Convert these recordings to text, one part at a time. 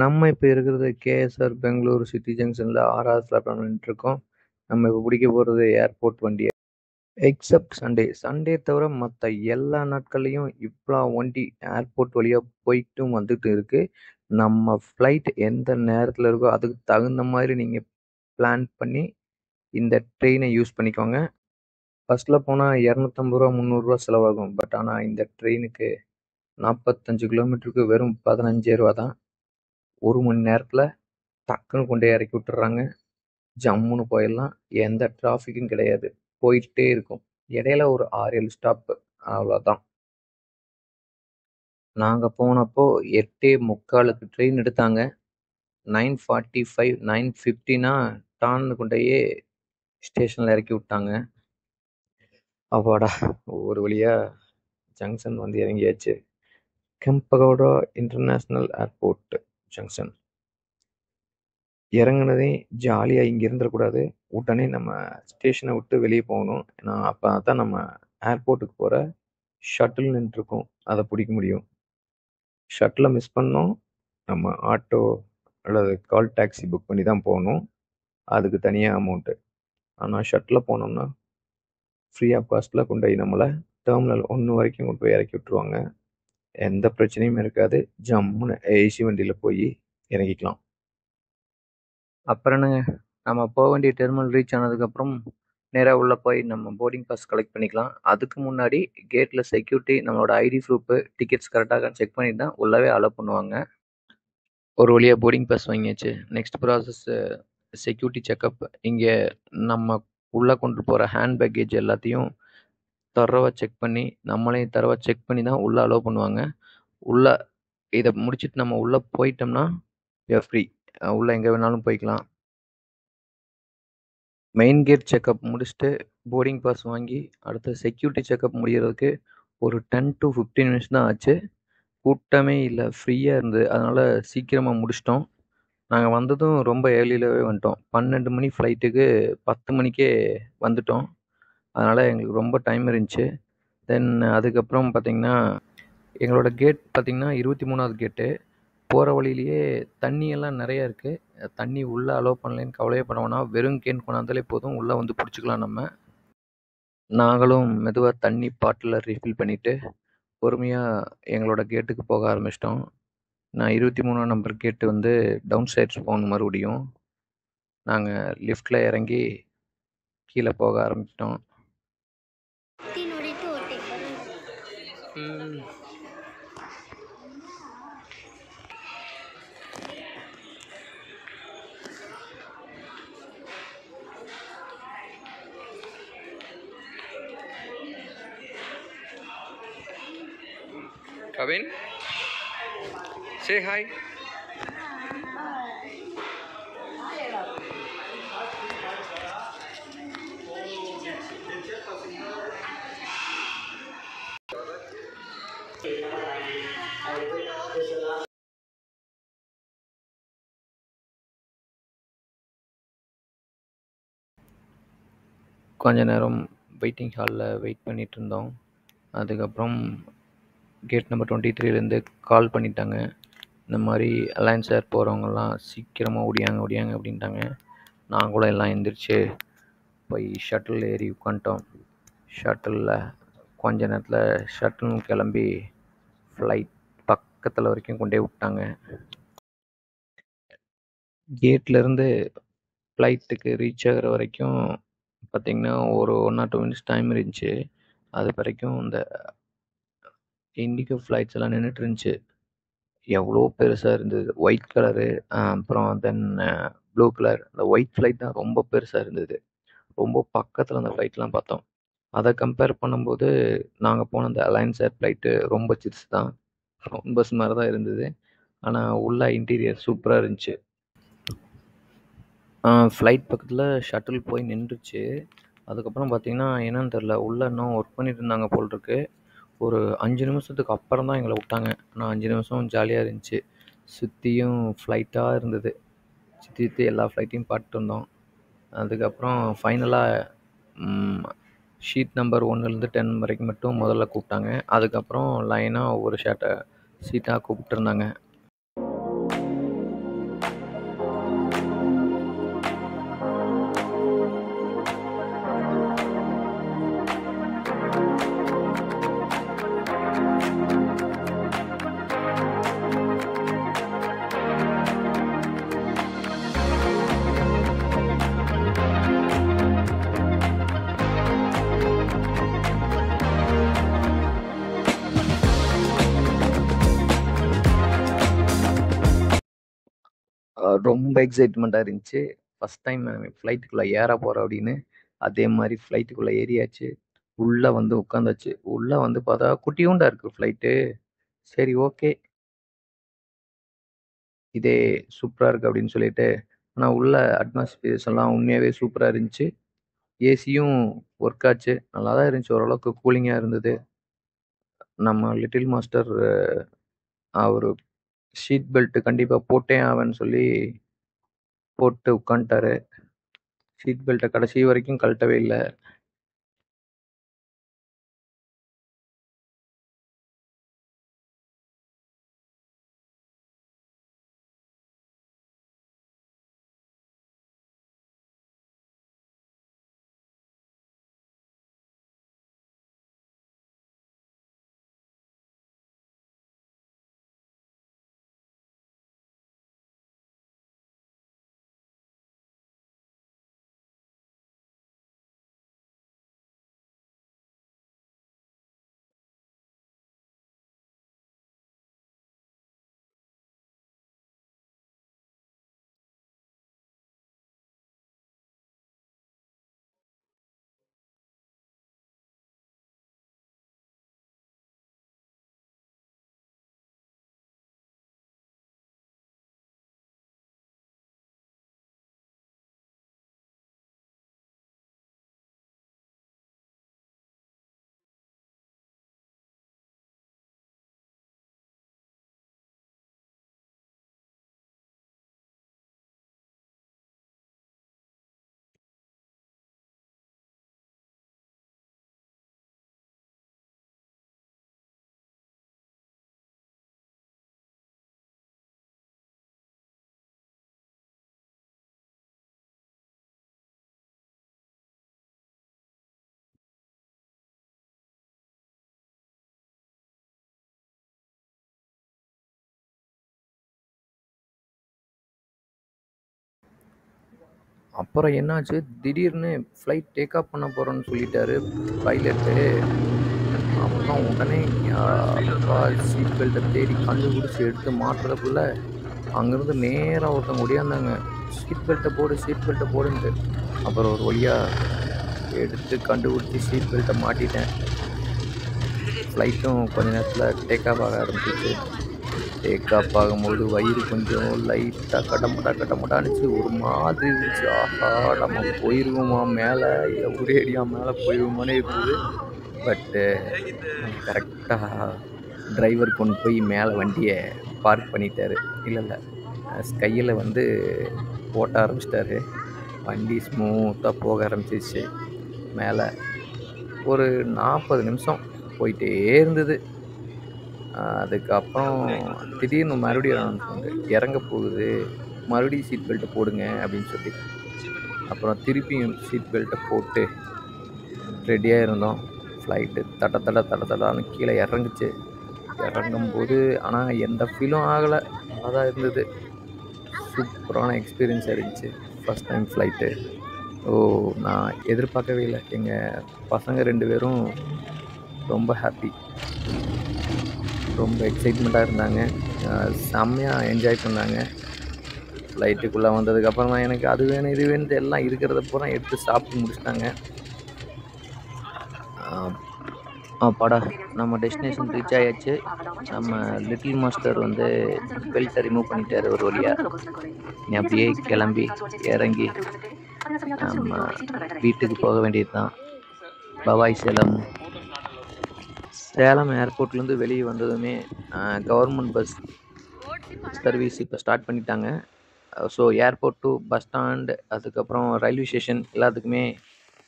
நம்ம இப்போ இருக்கிறது கேஎஸ்ஆர் பெங்களூர் சிட்டி ஜங்ஷனில் ஆர்ஆர்ஸில் பண்ணிட்டுருக்கோம். நம்ம இப்போ பிடிக்க போகிறது ஏர்போர்ட் வண்டியை. Accept Sunday. சண்டே தவிர மற்ற எல்லா நாட்கள்லையும் இவ்வளோ வண்டி ஏர்போர்ட் வழியாக போயிட்டும் வந்துட்டு இருக்கு. நம்ம ஃப்ளைட் எந்த நேரத்தில் இருக்கோ அதுக்கு தகுந்த மாதிரி நீங்கள் பிளான் பண்ணி இந்த ட்ரெயினை யூஸ் பண்ணிக்கோங்க. பஸ்ஸில் போனால் 250 ரூபா 300 செலவாகும். பட் ஆனால் இந்த ட்ரெயினுக்கு 45 கிலோமீட்டருக்கு வெறும் 15 ரூபா தான். 1 மணி நேரத்தில் டக்குன்னு கொண்டு இறக்கி விட்டுறாங்க. ஜம்முன்னு போயிடலாம். எந்த டிராஃபிக்கும் கிடையாது. போயிட்டே இருக்கும். இடையில ஒரு 6-7 ஸ்டாப்பு, அவ்வளோதான். நாங்கள் போனப்போ 8:45 ட்ரெயின் எடுத்தாங்க. 9:45 9:50 டான்னு கொண்டையே ஸ்டேஷனில் இறக்கி விட்டாங்க. அப்பாடா, ஒரு வழியாக ஜங்ஷன் வந்து இறங்கியாச்சு. Kempegowda international airport junction. இறங்குனதே ஜாலியாக இங்கே இருந்துடக்கூடாது. உடனே நம்ம ஸ்டேஷனை விட்டு வெளியே போகணும். ஏன்னா அப்போ தான் நம்ம ஏர்போர்ட்டுக்கு போகிற ஷட்டில் நின்றுருக்கும், அதை பிடிக்க முடியும். ஷட்டிலை மிஸ் பண்ணோம், நம்ம ஆட்டோ அல்லது கால் டாக்ஸி புக் பண்ணி தான் போகணும். அதுக்கு தனியாக அமௌண்ட்டு. ஆனால் ஷட்டில் போனோம்னா ஃப்ரீ ஆஃப் காஸ்ட்டில் கொண்டு போய் நம்மளை டெர்மினல் 1 வரைக்கும் கொண்டு போய் இறக்கி விட்ருவாங்க. எந்த பிரச்சனையும் இருக்காது. ஜம்முன்னு ஏசி வண்டியில் போய் இறங்கிக்கலாம். அப்புறம் என்னங்க, நம்ம போக வேண்டிய டெர்மினல் ரீச் ஆனதுக்கப்புறம் நேராக உள்ளே போய் நம்ம போர்டிங் பாஸ் கலெக்ட் பண்ணிக்கலாம். அதுக்கு முன்னாடி கேட்டில் செக்யூரிட்டி நம்மளோட ஐடி ப்ரூஃபு, டிக்கெட்ஸ் கரெக்டாக செக் பண்ணிட்டு தான் உள்ளவே அலோவ் பண்ணுவாங்க. ஒரு வழியாக போர்டிங் பாஸ் வாங்கியாச்சு. Next process security checkup. இங்கே நம்ம உள்ளே கொண்டு போகிற ஹேண்ட் பேக்கேஜ் எல்லாத்தையும் தரோவாக செக் பண்ணி, நம்மளையும் தரோவாக செக் பண்ணி தான் உள்ளே அலோவ் பண்ணுவாங்க. உள்ளே இதை முடிச்சுட்டு நம்ம உள்ளே போயிட்டோம்னா ஃப்ரீ. உள்ளே எங்கே வேணாலும் போய்க்கலாம். மெயின் கேட் செக்கப் முடிச்சுட்டு போர்டிங் பாஸ் வாங்கி அடுத்த செக்யூரிட்டி செக்கப் முடிகிறதுக்கு ஒரு 10 to 15 மினிட்ஸ் தான் ஆச்சு. கூட்டமே இல்லை, ஃப்ரீயாக இருந்தது. அதனால் சீக்கிரமாக முடிச்சிட்டோம். நாங்கள் வந்ததும் ரொம்ப ஏர்லியிலவே வந்துட்டோம். 12 மணி ஃப்ளைட்டுக்கு 10 மணிக்கே வந்துட்டோம். அதனால் எங்களுக்கு ரொம்ப டைம் இருந்துச்சு. தென் அதுக்கப்புறம் பார்த்திங்கன்னா எங்களோட கேட் பார்த்திங்கன்னா 23வது கேட்டு. போகிற வழியிலேயே தண்ணியெல்லாம் நிறையா இருக்குது. தண்ணி உள்ளே அலோவ் பண்ணலைன்னு கவலையே பண்ண வேணாம். வெறும் கேன் கொண்டாந்தாலே போதும், உள்ளே வந்து பிடிச்சிக்கலாம் நம்ம. நாங்களும் மெதுவாக தண்ணி பாட்டிலில் ரீஃபில் பண்ணிவிட்டு பொறுமையாக எங்களோட கேட்டுக்கு போக ஆரம்பிச்சிட்டோம். நான் 23ஆம் நம்பர் கேட்டு வந்து டவுன் சைட்ஸ் போகணும். மறுபடியும் நாங்கள் லிஃப்ட்டில் இறங்கி கீழே போக ஆரம்பிச்சிட்டோம். Kavin, say hi. கொஞ்ச நேரம் வெயிட்டிங் ஹாலில் வெயிட் பண்ணிகிட்டு இருந்தோம். அதுக்கப்புறம் கேட் நம்பர் 23லேருந்து கால் பண்ணிட்டாங்க. இந்த மாதிரி அலையன்ஸ் ஏர் போகிறவங்கலாம் சீக்கிரமாக ஓடியாங்க அப்படின்ட்டாங்க. நாங்களும் எல்லாம் எந்திரிச்சு போய் ஷட்டில் ஏறி உட்காந்துட்டோம். ஷட்டிலில் கொஞ்ச நேரத்தில் ஷட்டிலும் கிளம்பி ஃப்ளைட் பக்கத்தில் வரைக்கும் கொண்டே விட்டாங்க. கேட்லேருந்து ஃப்ளைட்டுக்கு ரீச் ஆகிற வரைக்கும் பார்த்திங்கன்னா ஒரு 1 or 2 மினிட்ஸ் டைம் இருந்துச்சு. அது வரைக்கும் இந்த இண்டிகோ ஃப்ளைட்ஸ் எல்லாம் நின்றுட்டு இருந்துச்சு. எவ்வளோ பெருசாக இருந்தது. ஒயிட் கலரு, அப்புறம் தென் ப்ளூ கலர். அந்த ஒயிட் ஃப்ளைட் தான் ரொம்ப பெருசாக இருந்தது. ரொம்ப பக்கத்தில் அந்த ஃப்ளைட்லாம் பார்த்தோம். அதை கம்பேர் பண்ணும்போது நாங்கள் போன அந்த அலையன்ஸ் ஏர் ஃப்ளைட்டு ரொம்ப சிறுசு தான். ரவுண்ட் பஸ் மாதிரி தான் இருந்தது. ஆனால் உள்ள இன்டீரியர் சூப்பராக இருந்துச்சு. ஃப்ளைட் பக்கத்தில் ஷட்டில் போய் நின்றுச்சு. அதுக்கப்புறம் பார்த்திங்கன்னா என்னன்னு தெரில, உள்ளே இன்னும் ஒர்க் பண்ணிட்டு இருந்தாங்க போல் இருக்கு. ஒரு 5 நிமிஷத்துக்கு அப்புறம் தான் எங்களை விட்டாங்க. ஆனால் 5 நிமிஷம் ஜாலியாக இருந்துச்சு. சுற்றியும் ஃப்ளைட்டாக இருந்தது. சுற்றி எல்லா ஃப்ளைட்டையும் பார்த்துட்டு இருந்தோம். அதுக்கப்புறம் ஃபைனலாக ஷீட் நம்பர் 1லேருந்து 10 வரைக்கும் மட்டும் முதல்ல கூப்பிட்டாங்க. அதுக்கப்புறம் லைனாக ஒவ்வொரு சீட்டாக கூப்பிட்டுருந்தாங்க. ரொம்ப எக்ஸைட்மெண்ட்டாக இருந்துச்சு. ஃபஸ்ட் டைம் ஃப்ளைட்டுக்குள்ளே ஏற போகிறோம் அப்படின்னு. அதே மாதிரி ஃப்ளைட்டுக்குள்ளே ஏறியாச்சு. உள்ளே வந்து உட்காந்தாச்சு. உள்ளே வந்து பார்த்தா குட்டியூண்டா இருக்குது ஃப்ளைட்டு. சரி ஓகே, இதே சூப்பராக இருக்குது அப்படின்னு சொல்லிட்டு, ஆனால் உள்ள அட்மாஸ்பியர்ஸ் எல்லாம் உண்மையாகவே சூப்பராக இருந்துச்சு. ஏசியும் ஒர்க் ஆச்சு. நல்லா தான் இருந்துச்சு, ஓரளவுக்கு கூலிங்காக இருந்தது. நம்ம லிட்டில் மாஸ்டர் அவர் சீட் பெல்ட் கண்டிப்பாக போட்டே ஆவேன்னு சொல்லி போட்டு உட்காந்துட்டாரு. சீட் பெல்ட்டை கடைசி வரைக்கும் கழட்டவே இல்லை. அப்புறம் என்னாச்சு, திடீர்னு ஃப்ளைட் டேக் ஆஃப் பண்ண போகிறோன்னு சொல்லிட்டாரு பைலட்டு. அப்புறம் உடனே சீட் பெல்ட்டை தேடி கண்டுபிடிச்சி எடுத்து மாட்டுறதுக்குள்ள அங்கேருந்து நேராக ஒருத்தவங்க ஒடியாந்தாங்க. சீட் பெல்ட்டை போடு, சீட் பெல்ட்டை போடுன்ட்டு. அப்புறம் ஒரு வழியாக எடுத்து கண்டுபிடிச்சி சீட் பெல்ட்டை மாட்டிட்டேன். ஃப்ளைட்டும் கொஞ்ச நேரத்தில் டேக் ஆஃப் ஆக ஆரம்பிச்சிச்சு. டேக் ஆஃப் ஆகும்போது வயிறு கொஞ்சம் லைட்டாக கடமுடான்னுச்சு. ஒரு மாதிரி இருந்துச்சு. ஆஹா, நம்ம போயிடுவோமா மேலே, இல்லை ஒரே அடியாக மேலே போயிடுவோமானே இருந்தது. பட்டு கரெக்டாக டிரைவர் கொண்டு போய் மேலே வண்டியை பார்க் பண்ணிட்டாரு. இல்லை ஸ்கையில் வந்து ஓட்ட ஆரம்பிச்சிட்டாரு. வண்டி ஸ்மூத்தாக போக ஆரம்பிச்சிச்சு. மேலே ஒரு 40 நிமிஷம் போயிட்டே இருந்தது. அதுக்கப்புறம் திடீர்னு மறுபடியும் அனௌன்ஸ்மெண்ட், இறங்க போகுது, மறுபடியும் சீட் பெல்ட்டை போடுங்க அப்படின்னு சொல்லி. அப்புறம் திருப்பியும் சீட் பெல்ட்டை போட்டு ரெடியாக இருந்தோம். ஃப்ளைட்டு தடான்னு கீழே இறங்குச்சு. இறங்கும்போது ஆனால் எந்த ஃபீலும் ஆகலை, நல்லா தான் இருந்தது. சூப்பரான எக்ஸ்பீரியன்ஸ் இருந்துச்சு ஃபஸ்ட் டைம் ஃப்ளைட்டு. நான் எதிர்பார்க்கவே இல்லை. எங்கள் பசங்க 2 பேரும் ரொம்ப ஹாப்பி, ரொம்ப எக்ஸைட்மெண்ட்டாக இருந்தாங்க. செம்மையாக என்ஜாய் பண்ணாங்க. ஃப்ளைட்டுக்குள்ளே வந்ததுக்கப்புறம் தான் எனக்கு அது வேணும் இது வேணுன்ட்டு எல்லாம் இருக்கிறத பூரா எடுத்து சாப்பிட்டு முடிச்சிட்டாங்க. அப்பாடா, நம்ம டெஸ்டினேஷன் ரீச் ஆயாச்சு. நம்ம லிட்டில் மாஸ்டர் வந்து பெல்ட்டை ரிமூவ் பண்ணிட்டாரு ஒரு வழியாக. நீ அப்படியே கிளம்பி இறங்கி நம்ம வீட்டுக்கு போக வேண்டியது தான். பவாய் சேலம். சேலம் ஏர்போர்ட்லேருந்து வெளியே வந்ததுமே கவர்மெண்ட் பஸ் சர்வீஸ் இப்போ ஸ்டார்ட் பண்ணிட்டாங்க. So airport to bus stand, அதுக்கப்புறம் ரயில்வே ஸ்டேஷன் எல்லாத்துக்குமே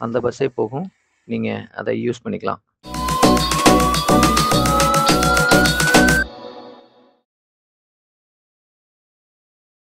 அந்த பஸ்ஸே போகும். நீங்கள் அதை யூஸ் பண்ணிக்கலாம்.